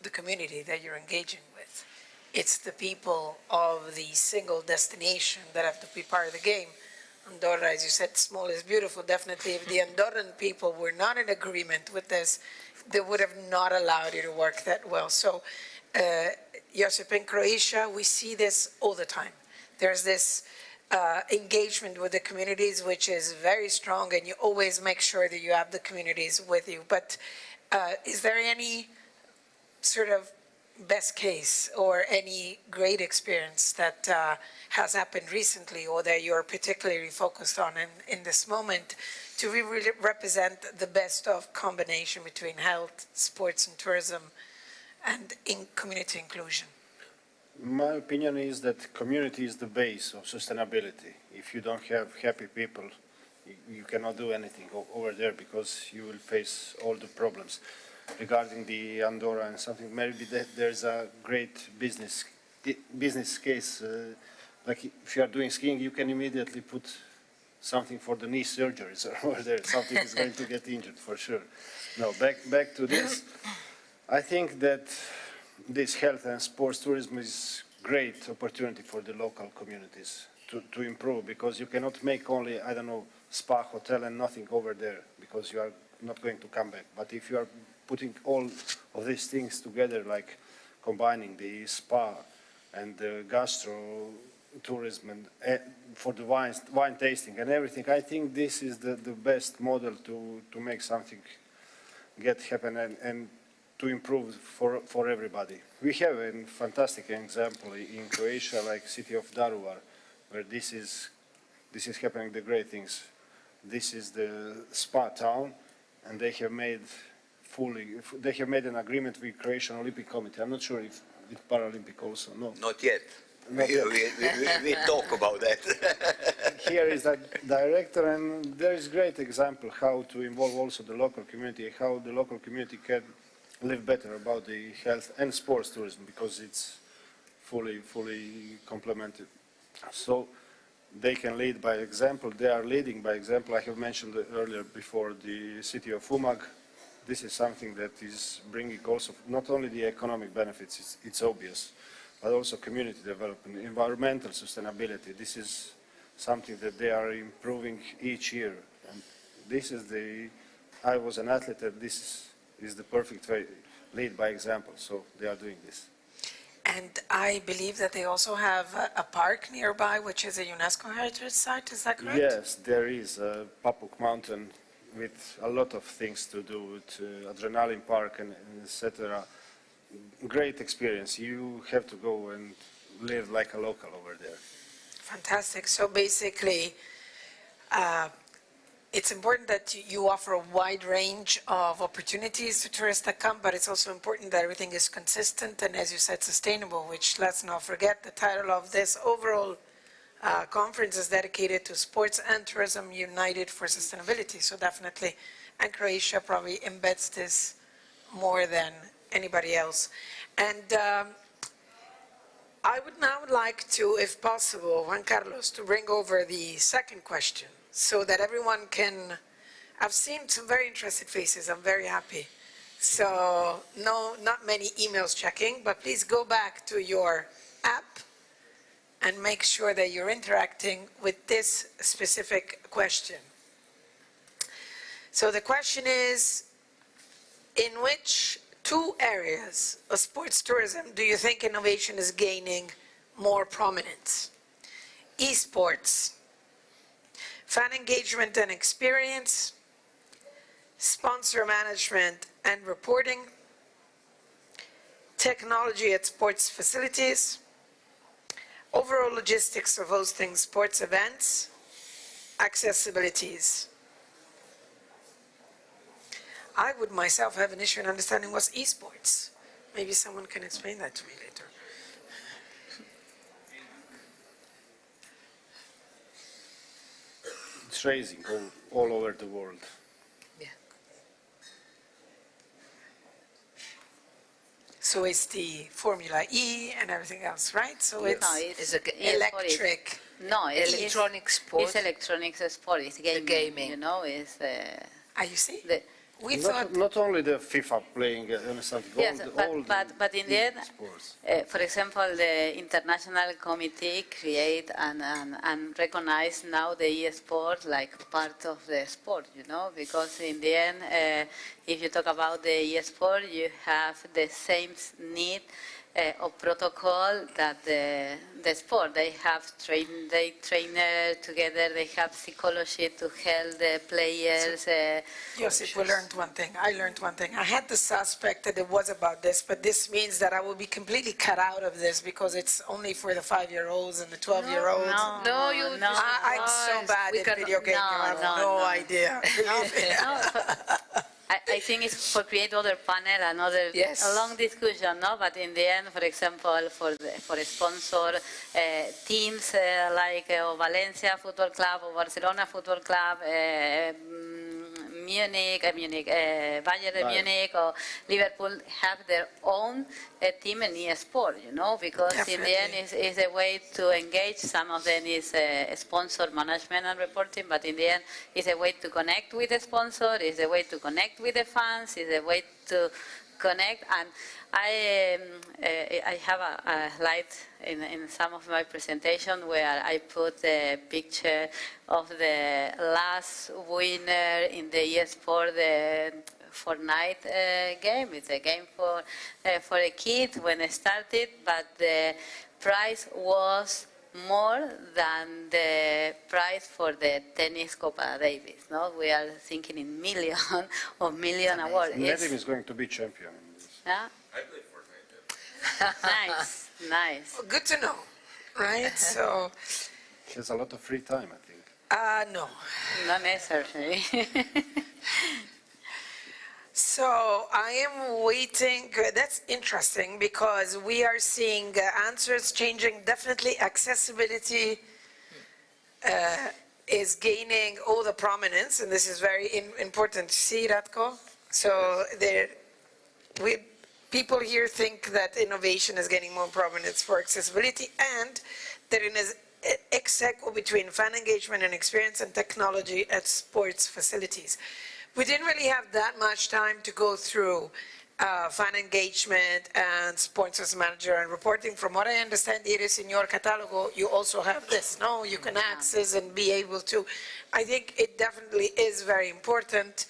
the community that you're engaging with. It's the people of the single destination that have to be part of the game. Andorra, as you said, small is beautiful. Definitely, if the Andorran people were not in agreement with this, they would have not allowed you to work that well. So, Josip, in Croatia, we see this all the time. There's this engagement with the communities, which is very strong, and you always make sure that you have the communities with you. But is there any sort of best case or any great experience that has happened recently, or that you're particularly focused on in this moment, to really represent the best of combination between health, sports and tourism, and in community inclusion? My opinion is that community is the base of sustainability. If you don't have happy people, you cannot do anything over there, because you will face all the problems. Regarding the Andorra and something, maybe there's a great business case. Like if you are doing skiing, you can immediately put something for the knee surgeries over there. Something is going to get injured for sure. No, back to this. I think that this health and sports tourism is great opportunity for the local communities to improve, because you cannot make only, I don't know, spa, hotel and nothing over there, because you are not going to come back. But if you are putting all of these things together, like combining the spa and the gastro tourism and for the wine tasting and everything, I think this is the best model to make something happen and to improve for everybody. We have a fantastic example in Croatia, like city of Daruvar, where this is happening, the great things. This is the spa town, and they have made an agreement with Croatian Olympic Committee. I'm not sure if with Paralympic also. No. Not yet. Not yet. We talk about that. Here is a director, and there is great example how to involve also the local community, how the local community can live better about the health and sports tourism, because it's fully complemented. So they can lead by example. They are leading by example. I have mentioned earlier before the city of Umag. This is something that is bringing also not only the economic benefits, it's obvious, but also community development, environmental sustainability. This is something that they are improving each year. And this is the I was an athlete, and this is the perfect way, lead by example, so they are doing this. And I believe that they also have a park nearby, which is a UNESCO heritage site, is that correct? Yes, there is a Papuk mountain with a lot of things to do with adrenaline park and etc. Great experience. You have to go and live like a local over there. Fantastic. So basically, it's important that you offer a wide range of opportunities to tourists that come, but it's also important that everything is consistent and, as you said, sustainable, which, let's not forget, the title of this overall conference is dedicated to sports and tourism united for sustainability. So definitely, and Croatia probably embeds this more than anybody else. And I would now like to, if possible, Juan Carlos, to bring over the second question so that everyone can, I've seen some very interested faces, I'm very happy. So no, not many emails checking, but please go back to your app and make sure that you're interacting with this specific question. So the question is, in which two areas of sports tourism do you think innovation is gaining more prominence? Esports, fan engagement and experience, sponsor management and reporting, technology at sports facilities, overall logistics of hosting sports events, accessibilities. I would myself have an issue in understanding what's esports. Maybe someone can explain that to me later. It's racing all over the world. Yeah. So it's the Formula E and everything else, right? So it's No, it's electric. No, Electronic sport. It's electronic sport. It's gaming. gaming. You know, it's You see? the. We thought, Not only the FIFA playing something, Yes, but in the end, sports. for example, the international committee create and recognize now the e-sport like part of the sport, you know, because in the end, if you talk about the e-sport, you have the same need of protocol that the sport. They have trainer together, they have psychology to help the players. Josip, we learned one thing. I learned one thing. I had the suspect that it was about this, but this means that I will be completely cut out of this because it's only for the 5-year-olds and the 12-year-olds. I'm so bad at video gaming. I have no idea. I think it's for create other panel, another a long discussion, no? But in the end, for example, for sponsor teams like Valencia Football Club or Barcelona Football Club, Bayern Munich or Liverpool have their own team in e-sport, you know, because in the end it's a way to engage. Some of them is sponsor management and reporting, but in the end it's a way to connect with the sponsor, it's a way to connect with the fans, it's a way to connect. And I have a slide in some of my presentation where I put the picture of the last winner in the e-sport, the Fortnite game. It's a game for a kid when it started, but the prize was more than the prize for the tennis Copa Davis. No, we are thinking in million awards. Nedim is going to be champion in this. Yeah? I play Fortnite. Nice. Well, good to know, right? So, He has a lot of free time, I think. no. Not necessarily. So I am waiting. That's interesting because we are seeing answers changing. Definitely accessibility is gaining all the prominence, and this is very important to see, Ratko. So people here think that innovation is gaining more prominence for accessibility, and there is ex aequo between fan engagement and experience and technology at sports facilities. We didn't really have that much time to go through fan engagement and sponsors manager and reporting. From what I understand, Iris, in your catalogo, you also have this. No, you can access and be able to. I think it definitely is very important.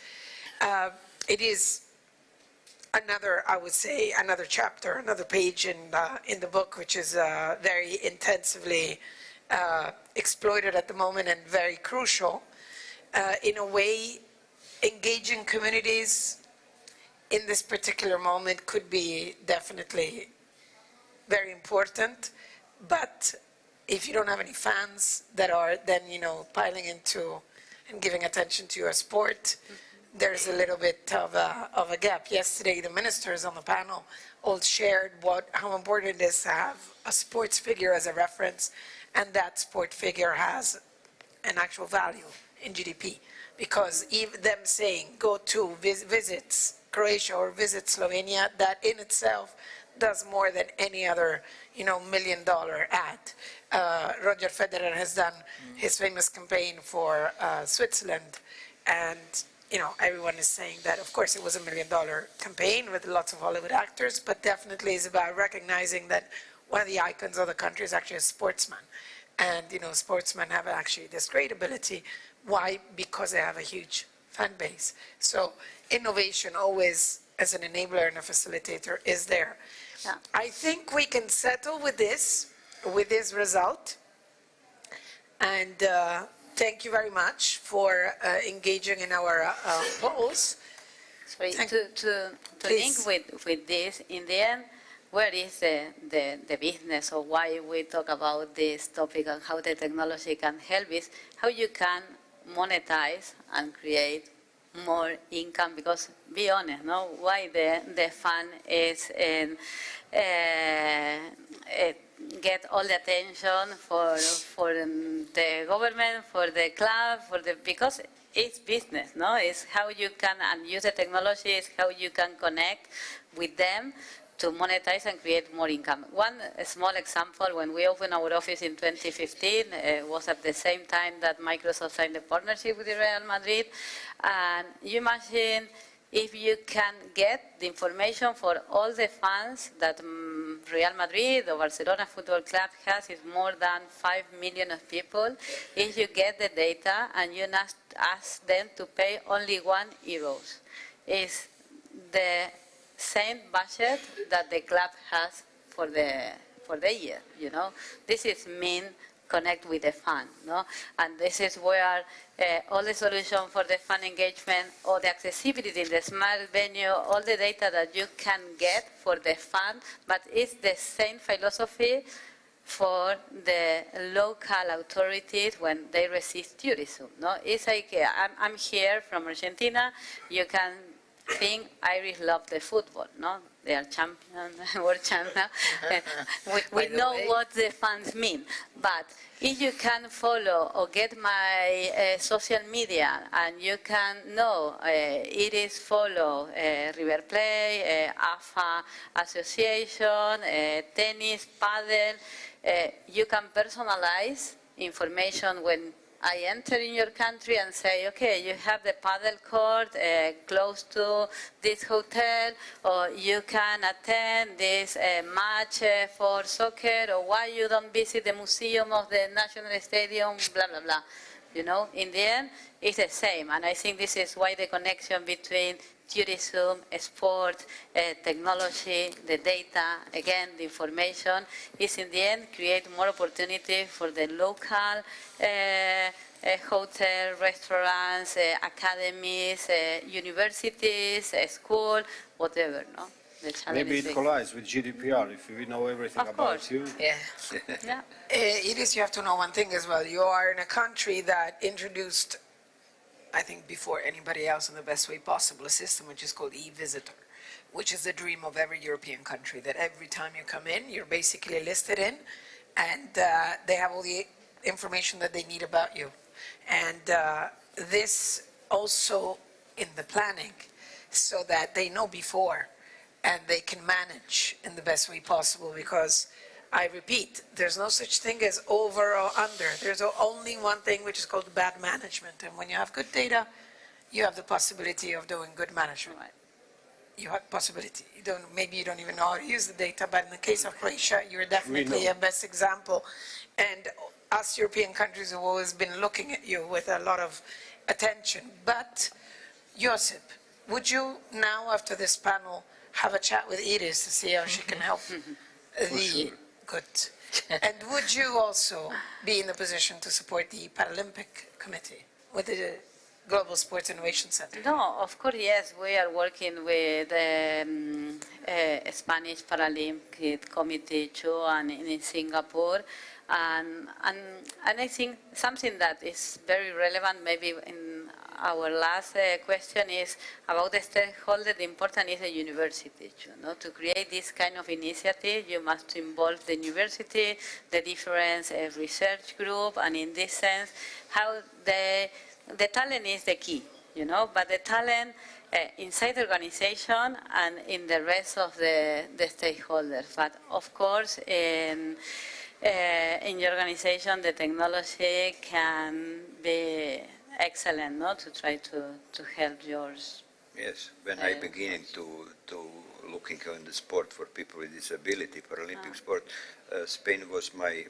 It is another, I would say, another chapter, another page in the book, which is very intensively exploited at the moment and very crucial. In a way, engaging communities in this particular moment could be definitely very important, but if you don't have any fans that are then, piling into and giving attention to your sport, there's a little bit of a gap. Yesterday, the ministers on the panel all shared how important it is to have a sports figure as a reference, and that sport figure has an actual value in GDP. Because even them saying, go to visit Croatia or visit Slovenia, that in itself does more than any other, $1 million ad. Roger Federer has done his famous campaign for Switzerland, and everyone is saying that, of course, it was $1 million campaign with lots of Hollywood actors, but definitely is about recognizing that one of the icons of the country is actually a sportsman. And, sportsmen have actually this great ability. Why? Because they have a huge fan base. So innovation always, as an enabler and a facilitator, is there. Yeah. I think we can settle with this result. And thank you very much for engaging in our polls. Sorry, Thank- to Please. link with this, in the end, where is the business, or why we talk about this topic and how the technology can help is how you can monetize and create more income, because be honest, no, why the fund is get all the attention for the government, for the club, because it's business, no? It's how you can and use the technology, it's how you can connect with them to monetize and create more income. One small example, when we opened our office in 2015, was at the same time that Microsoft signed a partnership with Real Madrid. And you imagine if you can get the information for all the fans that Real Madrid or Barcelona Football Club has, is more than 5 million of people. If you get the data and you ask them to pay only €1, is the same budget that the club has for the year, This is connect with the fan, no? And this is where all the solution for the fan engagement or the accessibility in the smart venue, all the data that you can get for the fan, but it's the same philosophy for the local authorities when they receive tourism, no? It's like, I'm here from Argentina, you can think Irish love the football, no? They are champion, world champion. we know what the fans mean. But if you can follow or get my social media and you can know it is follow River Plate, AFA Association, tennis, paddle, you can personalize information when I enter in your country and say, okay, you have the paddle court close to this hotel, or you can attend this match for soccer, or why you don't visit the museum of the national stadium, blah, blah, blah. In the end, it's the same. And I think this is why the connection between tourism, sport, technology, the data, again, the information, is in the end create more opportunity for the local hotel, restaurants, academies, universities, school, whatever, no? Maybe it collides with GDPR if we know everything about you. Yeah. Yeah. It is, you have to know one thing as well. You are in a country that introduced, I think before anybody else in the best way possible, a system which is called e-visitor, which is the dream of every European country, that every time you come in, you're basically listed in, and they have all the information that they need about you. And this also in the planning, so that they know before, and they can manage in the best way possible, because I repeat, there's no such thing as over or under. There's only one thing, which is called bad management. And when you have good data, you have the possibility of doing good management. You have possibility. Maybe you don't even know how to use the data, but in the case of Croatia, you're definitely a best example. And us European countries have always been looking at you with a lot of attention. But, Josip, would you now, after this panel, have a chat with Iris to see how she can help? sure. Good. And would you also be in the position to support the Paralympic Committee with the Global Sports Innovation Center? No, of course, yes. We are working with the Spanish Paralympic Committee too, and in Singapore. And I think something that is very relevant, maybe in our last question, is about the stakeholder. The important is the university. To create this kind of initiative, you must involve the university, the different research group, and in this sense, how the talent is the key, but the talent inside the organization and in the rest of the stakeholders. But of course, in your organization, the technology can be excellent, to try to help yours. Yes, when I beginning to looking on the sport for people with disability, Paralympic sport, Spain was my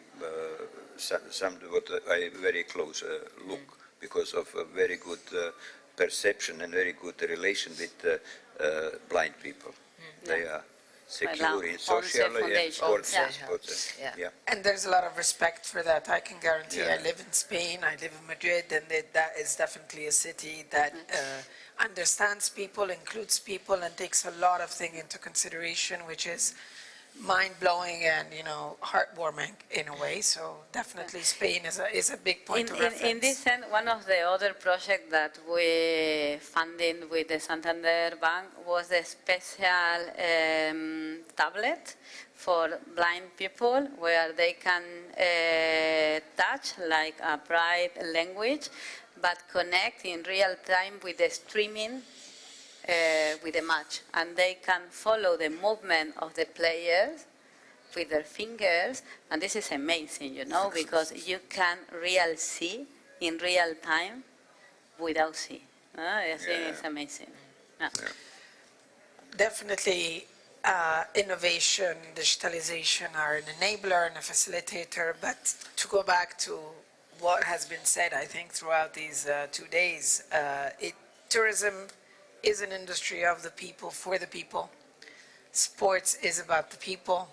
somewhat I very close look because of a very good perception and very good relation with blind people. They are secure in social and sports. Yeah. And there's a lot of respect for that. I can guarantee. Yeah. I live in Spain, I live in Madrid, and that is definitely a city that understands people, includes people, and takes a lot of things into consideration, which is mind-blowing and, heartwarming in a way. So definitely Spain is a big point of reference. In this sense, one of the other projects that we funded with the Santander Bank was the special tablet for blind people where they can touch like a bright language, but connect in real time with the streaming with the match, and they can follow the movement of the players with their fingers, and this is amazing, because you can see in real time without see. I think it's amazing. Yeah. Definitely, innovation, digitalization are an enabler and a facilitator, but to go back to what has been said, I think, throughout these 2 days, tourism is an industry of the people, for the people. Sports is about the people,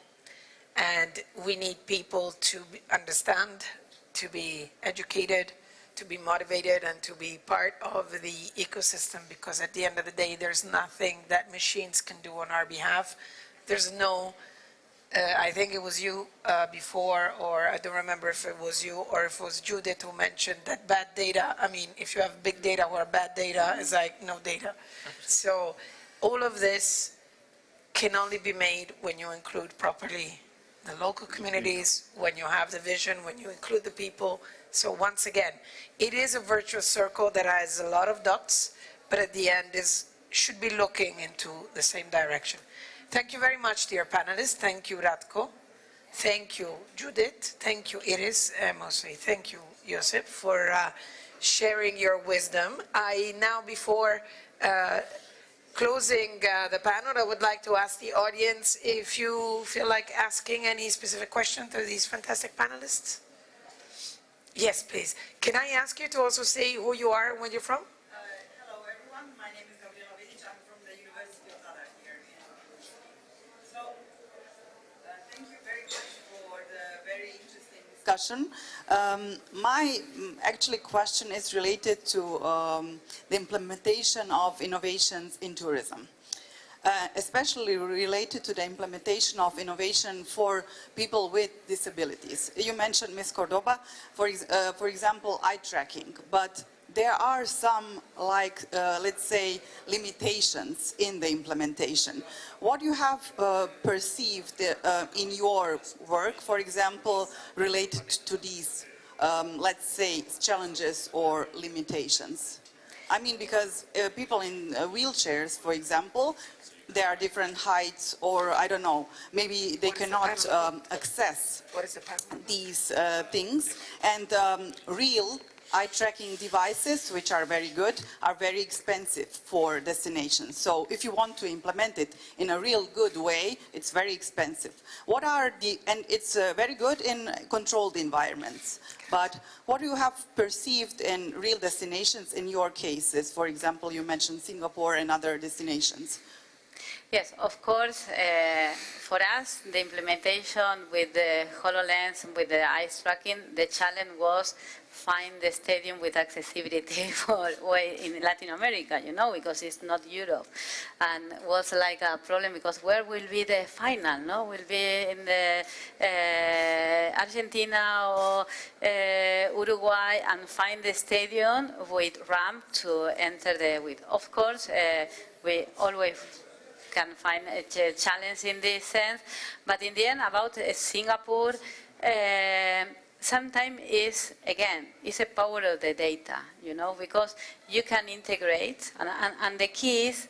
and we need people to understand, to be educated, to be motivated, and to be part of the ecosystem, because at the end of the day, there's nothing that machines can do on our behalf. There's no, I think it was you before, or I don't remember if it was you or if it was Judith who mentioned that bad data, if you have big data or bad data, it's like no data. So all of this can only be made when you include properly the local communities, when you have the vision, when you include the people. So once again, it is a virtuous circle that has a lot of dots, but at the end should be looking into the same direction. Thank you very much, dear panelists. Thank you, Ratko. Thank you, Judith. Thank you, Iris. Mostly thank you, Josip, for sharing your wisdom. I now, before closing the panel, I would like to ask the audience if you feel like asking any specific question to these fantastic panelists. Yes, please. Can I ask you to also say who you are and where you're from? Hello, everyone. My name is Gabriela Vidic. I'm from the University of Zadar here. So, thank you very much for the very interesting discussion. My actually question is related to the implementation of innovations in tourism. Especially related to the implementation of innovation for people with disabilities. You mentioned, Ms. Cordoba, for example, eye tracking, but there are some, let's say, limitations in the implementation. What you have perceived in your work, for example, related to these, let's say, challenges or limitations? Because people in wheelchairs, for example, there are different heights, or I don't know, maybe they cannot access these things, and real eye tracking devices, which are very good, are very expensive for destinations. So if you want to implement it in a real good way, it's very expensive. And it's very good in controlled environments. But what you have perceived in real destinations in your cases? For example, you mentioned Singapore and other destinations. Yes, of course, for us, the implementation with the HoloLens, with the eyes tracking, the challenge was find the stadium with accessibility for way in Latin America, you know, because it's not Europe. And was like a problem because where will be the final, no? Will be in the Argentina or Uruguay and find the stadium with ramp to enter the, with, of course, we always can find a challenge in this sense. But in the end, about Singapore, sometimes is, again, it's a power of the data, you know, because you can integrate, and the key is,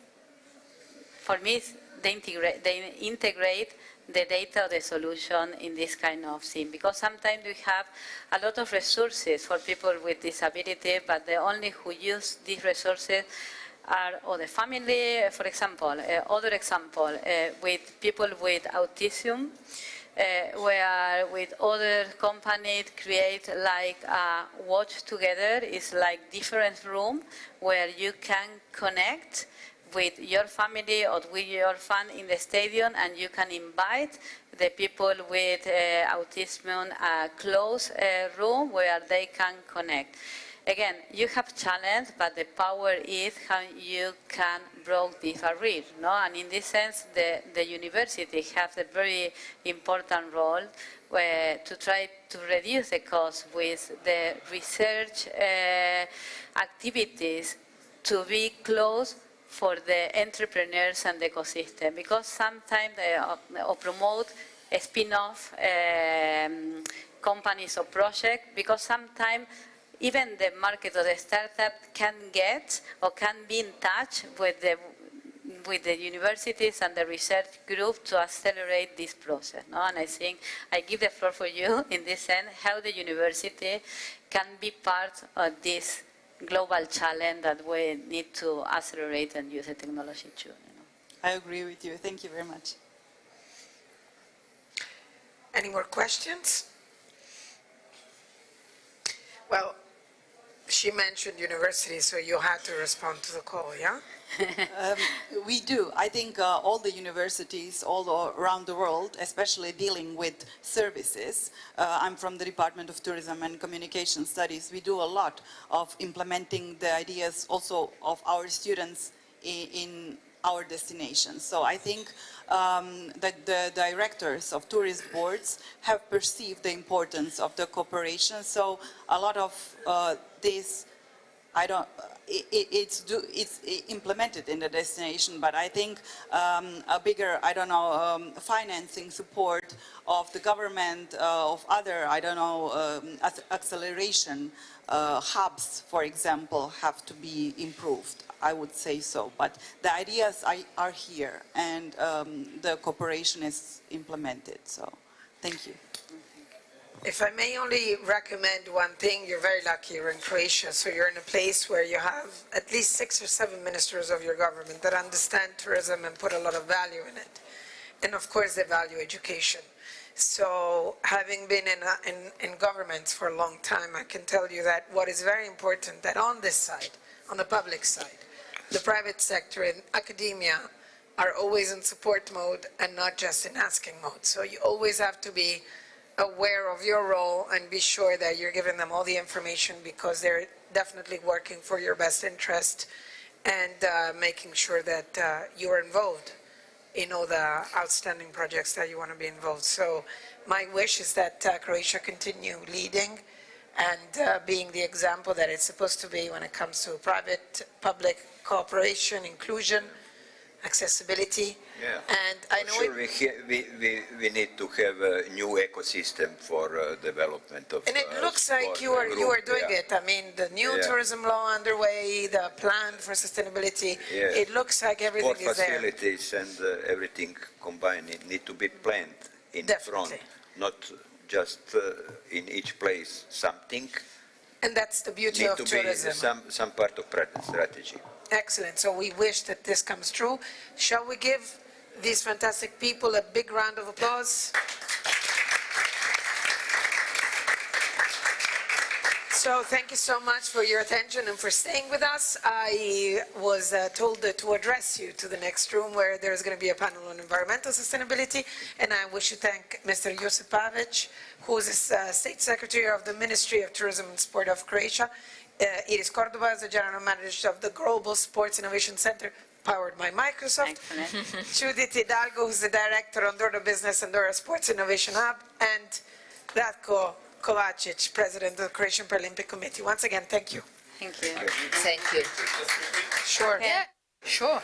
for me, is they integrate the data of the solution in this kind of thing. Because sometimes we have a lot of resources for people with disability, but the only who use these resources are or the family, for example, other example, with people with autism, where with other companies create like a watch together. It's like different room where you can connect with your family or with your fan in the stadium, and you can invite the people with autism a closed room where they can connect. Again, you have challenge, but the power is how you can break this barrier, no? And in this sense, the university has a very important role to try to reduce the cost with the research activities to be close for the entrepreneurs and the ecosystem, because sometimes they promote a spin-off companies or projects, because sometimes even the market or the startup can get or can be in touch with the universities and the research group to accelerate this process. No? And I think I give the floor for you in this sense, how the university can be part of this global challenge that we need to accelerate and use the technology too. You know? I agree with you. Thank you very much. Any more questions? Well, she mentioned university, so you had to respond to the call, yeah? We do. I think all the universities all around the world, especially dealing with services, I'm from the Department of Tourism and Communication Studies, we do a lot of implementing the ideas also of our students in our destinations. So I think that the directors of tourist boards have perceived the importance of the cooperation. So a lot of this, it's implemented in the destination, but I think a bigger, financing support of the government, of other, acceleration hubs, for example, have to be improved. I would say so, but the ideas are here, and the cooperation is implemented, so thank you. If I may only recommend one thing, you're very lucky you're in Croatia, so you're in a place where you have at least 6 or 7 ministers of your government that understand tourism and put a lot of value in it. And of course they value education. So having been in governments for a long time, I can tell you that what is very important, that on this side, on the public side, the private sector and academia are always in support mode and not just in asking mode. So you always have to be aware of your role and be sure that you're giving them all the information, because they're definitely working for your best interest, and making sure that you're involved in all the outstanding projects that you want to be involved. So my wish is that Croatia continue leading and being the example that it's supposed to be when it comes to private-public cooperation, inclusion, accessibility. Yeah. And I know sure, we need to have a new ecosystem for development of. And it looks like you are doing it. I mean, the new tourism law underway, the plan for sustainability. Yeah. It looks like everything is there. Facilities and everything combined need to be planned in front, not just in each place something, And that's the beauty need of to be tourism. some part of strategy. Excellent. So we wish that this comes true. Shall we give these fantastic people a big round of applause? So thank you so much for your attention and for staying with us. I was told to address you to the next room where there's going to be a panel on environmental sustainability, and I wish to thank Mr. Josipovic, who is State Secretary of the Ministry of Tourism and Sport of Croatia. Iris Cordova is the General Manager of the Global Sports Innovation Center, powered by Microsoft. Judith Hidalgo, who's the Director of Andorra Business Andorra Sports Innovation Hub, and Ratko Kovacic, President of the Croatian Paralympic Committee. Once again, thank you. Thank you. Thank you. Sure. Yeah, sure.